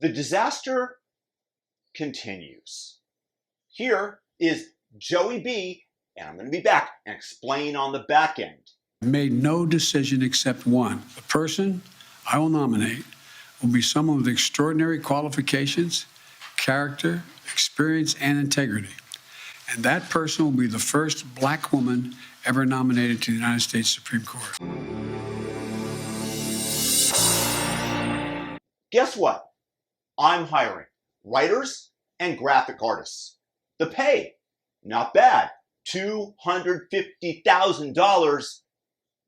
The disaster continues. Here is Joey B, and I'm going to be back and explain on the back end. I made no decision except one. The person I will nominate will be someone with extraordinary qualifications, character, experience, and integrity. And that person will be the first black woman ever nominated to the United States Supreme Court. Guess what? I'm hiring writers and graphic artists. The pay, not bad, $250,000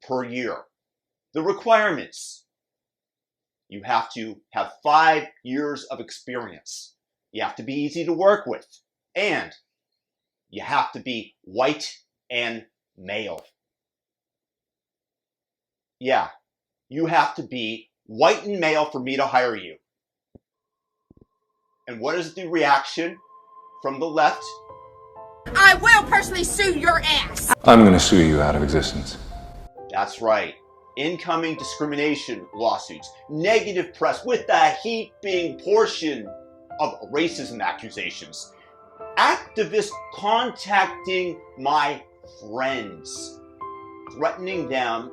per year. The requirements, you have to have 5 years of experience. You have to be easy to work with. And you have to be white and male. Yeah, you have to be white and male for me to hire you. And what is the reaction from the left? I will personally sue your ass. I'm going to sue you out of existence. That's right. Incoming discrimination lawsuits, negative press with a heaping portion of racism accusations, activists contacting my friends, threatening them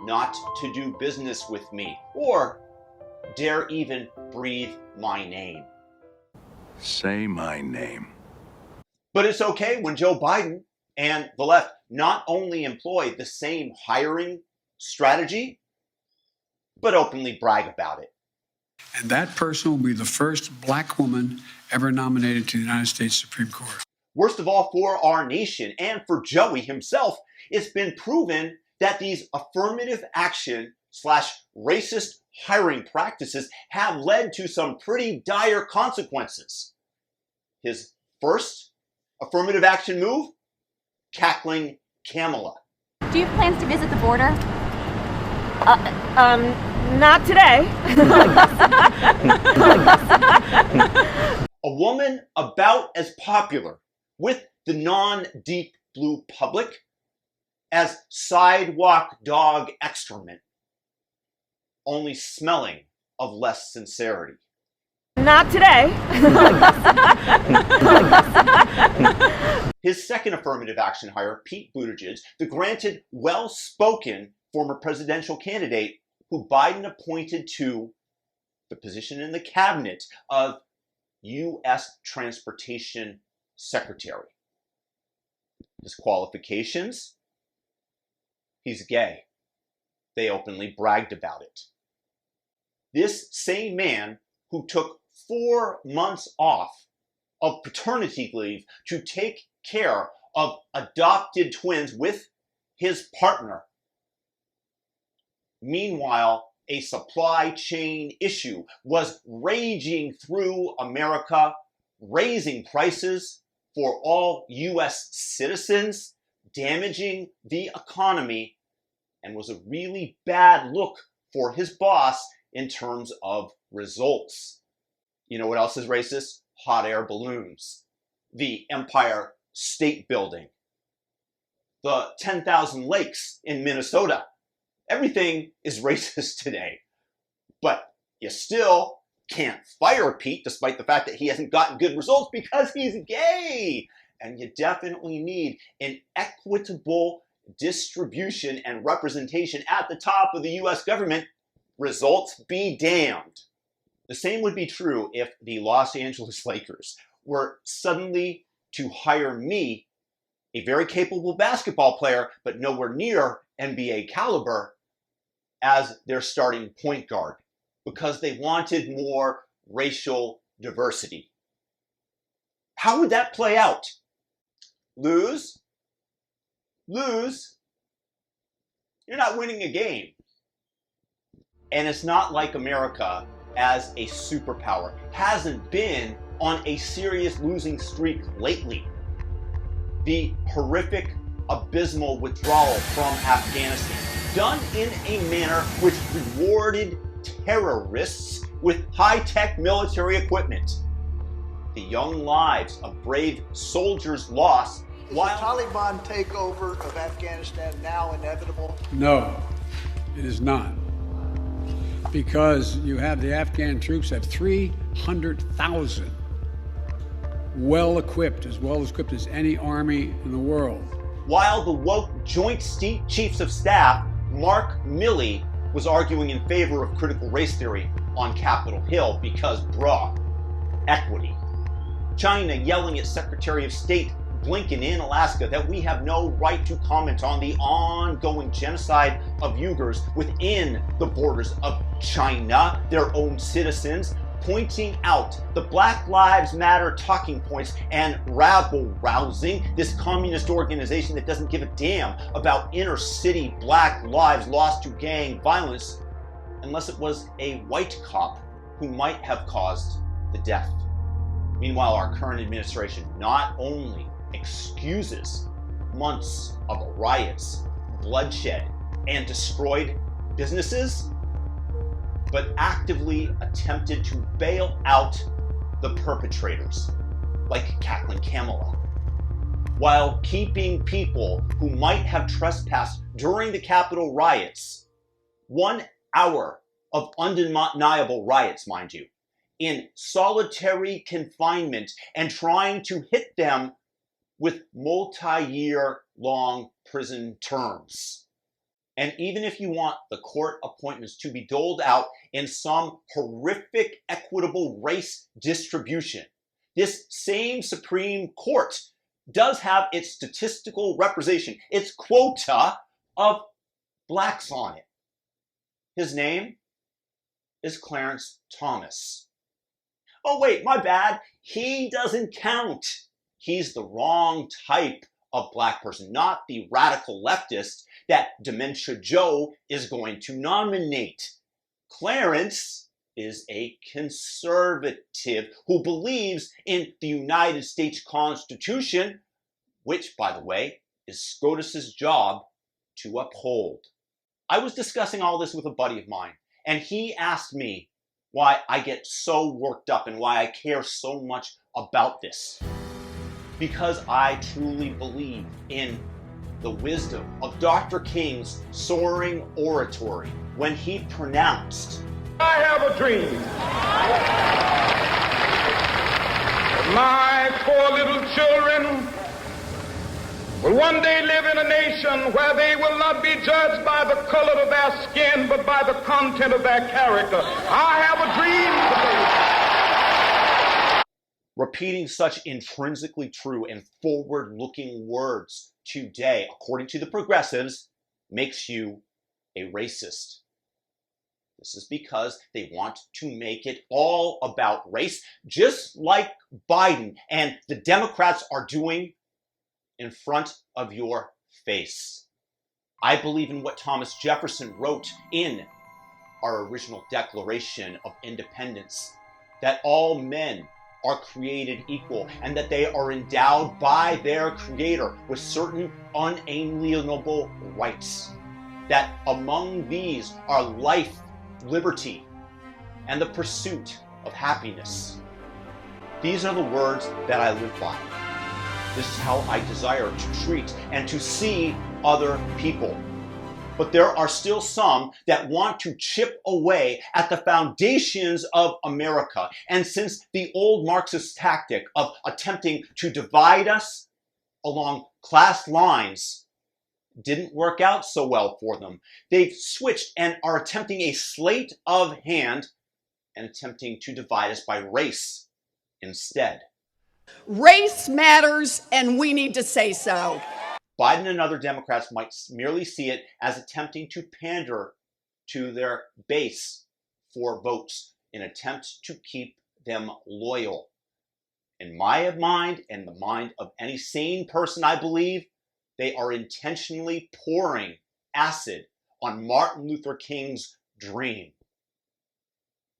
not to do business with me or dare even breathe my name. Say my name. But it's okay when Joe Biden and the left not only employ the same hiring strategy, but openly brag about it. And that person will be the first black woman ever nominated to the United States Supreme Court. Worst of all, for our nation and for Joey himself, it's been proven that these affirmative action / racist hiring practices have led to some pretty dire consequences. His first affirmative action move? Cackling Kamala. Do you have plans to visit the border? Not today. A woman about as popular with the non-deep blue public as sidewalk dog excrement, only smelling of less sincerity. Not today. His second affirmative action hire, Pete Buttigieg, the granted, well-spoken former presidential candidate who Biden appointed to the position in the cabinet of U.S. Transportation Secretary. His qualifications? He's gay. They openly bragged about it. This same man who took 4 months off of paternity leave to take care of adopted twins with his partner. Meanwhile, a supply chain issue was raging through America, raising prices for all U.S. citizens, damaging the economy, and was a really bad look for his boss in terms of results. You know what else is racist? Hot air balloons, the Empire State Building, the 10,000 lakes in Minnesota. Everything is racist today. But you still can't fire Pete despite the fact that he hasn't gotten good results because he's gay. And you definitely need an equitable distribution and representation at the top of the U.S. government. Results be damned. The same would be true if the Los Angeles Lakers were suddenly to hire me, a very capable basketball player, but nowhere near NBA caliber, as their starting point guard, because they wanted more racial diversity. How would that play out? Lose? Lose? You're not winning a game. And it's not like America, as a superpower, hasn't been on a serious losing streak lately. The horrific, abysmal withdrawal from Afghanistan, done in a manner which rewarded terrorists with high-tech military equipment. The young lives of brave soldiers lost. Is the Taliban takeover of Afghanistan now inevitable? No, it is not. because you have the Afghan troops at 300,000, well equipped as any army in the world. While the woke Joint Chiefs of Staff, Mark Milley, was arguing in favor of critical race theory on Capitol Hill because, equity. China yelling at Secretary of State Blinken in Alaska that we have no right to comment on the ongoing genocide of Uyghurs within the borders of China, their own citizens, pointing out the Black Lives Matter talking points and rabble-rousing this communist organization that doesn't give a damn about inner-city black lives lost to gang violence unless it was a white cop who might have caused the death. Meanwhile, our current administration not only excuses months of riots, bloodshed, and destroyed businesses, but actively attempted to bail out the perpetrators, like Kathleen Kamala, while keeping people who might have trespassed during the Capitol riots, 1 hour of undeniable riots, mind you, in solitary confinement and trying to hit them with multi-year long prison terms. And even if you want the court appointments to be doled out in some horrific equitable race distribution, this same Supreme Court does have its statistical representation, its quota of blacks on it. His name is Clarence Thomas. Oh wait, my bad. He doesn't count. He's the wrong type of black person, not the radical leftist that Dementia Joe is going to nominate. Clarence is a conservative who believes in the United States Constitution, which, by the way, is SCOTUS's job to uphold. I was discussing all this with a buddy of mine, and he asked me why I get so worked up and why I care so much about this. Because I truly believe in the wisdom of Dr. King's soaring oratory when he pronounced, I have a dream. My 4 little children will one day live in a nation where they will not be judged by the color of their skin, but by the content of their character. I have a dream today. Repeating such intrinsically true and forward-looking words today, according to the progressives, makes you a racist. This is because they want to make it all about race, just like Biden and the Democrats are doing in front of your face. I believe in what Thomas Jefferson wrote in our original Declaration of Independence, that all men are created equal and that they are endowed by their Creator with certain unalienable rights. That among these are life, liberty, and the pursuit of happiness. These are the words that I live by. This is how I desire to treat and to see other people. But there are still some that want to chip away at the foundations of America. And since the old Marxist tactic of attempting to divide us along class lines didn't work out so well for them, they've switched and are attempting a sleight of hand and attempting to divide us by race instead. Race matters, and we need to say so. Biden and other Democrats might merely see it as attempting to pander to their base for votes in an attempt to keep them loyal. In my mind and the mind of any sane person, I believe, they are intentionally pouring acid on Martin Luther King's dream,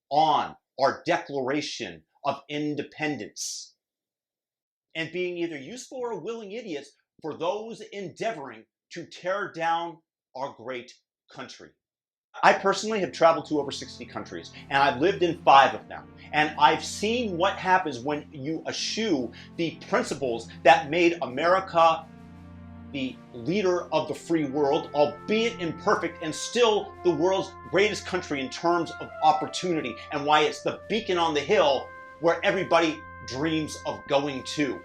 on our Declaration of Independence, and being either useful or willing idiots for those endeavoring to tear down our great country. I personally have traveled to over 60 countries, and I've lived in 5 of them. And I've seen what happens when you eschew the principles that made America the leader of the free world, albeit imperfect, and still the world's greatest country in terms of opportunity, and why it's the beacon on the hill where everybody dreams of going to.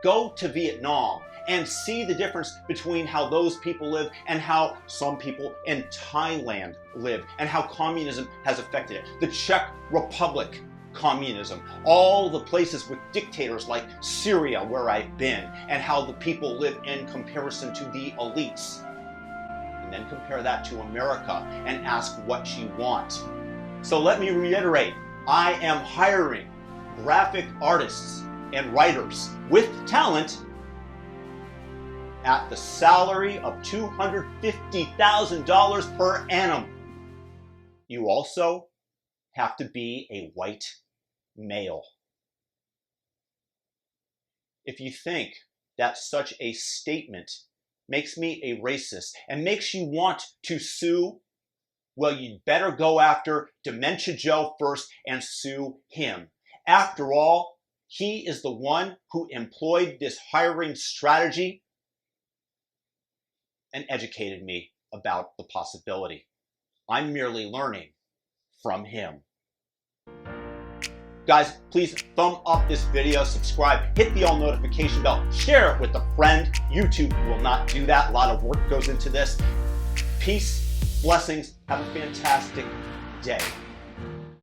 Go to Vietnam and see the difference between how those people live and how some people in Thailand live, and how communism has affected it. The Czech Republic, communism, all the places with dictators like Syria where I've been, and how the people live in comparison to the elites. And then compare that to America and ask what you want. So let me reiterate, I am hiring graphic artists and writers with talent at the salary of $250,000 per annum. You also have to be a white male. If you think that such a statement makes me a racist and makes you want to sue, well, you'd better go after Dementia Joe first and sue him. After all, he is the one who employed this hiring strategy and educated me about the possibility. I'm merely learning from him. Guys, please thumb up this video, subscribe, hit the all notification bell, share it with a friend. YouTube will not do that. A lot of work goes into this. Peace, blessings, have a fantastic day.